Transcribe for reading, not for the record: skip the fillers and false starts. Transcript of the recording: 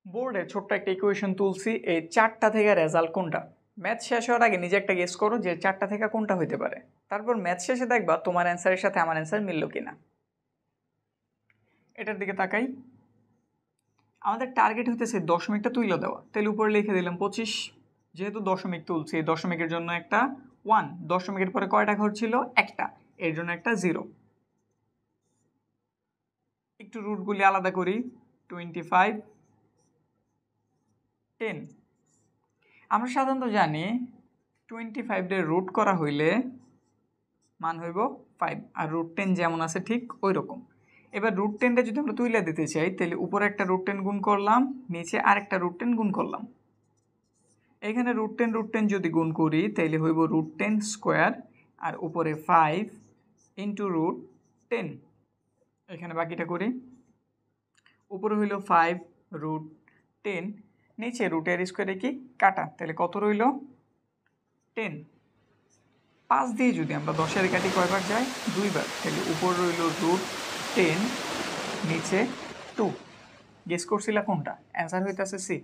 বোর্ডে ছোট্ট একটা ইকুয়েশন তুলছি, এই 4টা থেকে রেজাল্ট কোনটা। ম্যাথ শেষ হওয়ার আগে নিজে একটা গেস করো যে 4টা থেকে কোনটা হইতে পারে। তারপর ম্যাথ শেষে দেখবা তোমার অ্যান্সারের সাথে আমার অ্যান্সার মিলল কিনা। এটার দিকে তাকাই। আমাদের টার্গেট হইতেছে দশমিকটা তুইলা দেওয়া, তাহলে উপরে লিখে দিলাম 25। যেহেতু দশমিক তুলছি, দশমিকের জন্য একটা 1, দশমিকের পরে কয়টা ঘর ছিল? একটা, এর জন্য একটা 0। একটু রুটগুলি আলাদা করি। 25, 10। আমরা সাধারণত জানি 25 এর রুট করা হইলে মান হইব 5, আর রুট 10 যেমন আছে ঠিক ওই রকম। এবার রুট 10টা যদি আমরা তুইলা দিতে চাই, তাহলে উপরে একটা রুট 10 গুণ করলাম, নিচে আরেকটা রুট 10 গুণ করলাম। এখানে রুট 10 যদি গুণ করি তাহলে হইব রুট 10 স্কোয়ার, আর উপরে 5 ইন্টু রুট 10। এখানে বাকিটা করি। উপরে হইল 5 রুট 10, নিচে রুটের স্কোয়ারে কি কাটা, তাহলে কত রইল? 10। 5 দিয়ে যদি আমরা 10-এর কাটি কয়বার যায়? 2 বার, তাহলে উপর রইল রুট 10, নিচে 2। গেস করছিলা কোনটা? অ্যান্সার হইতেছে সি।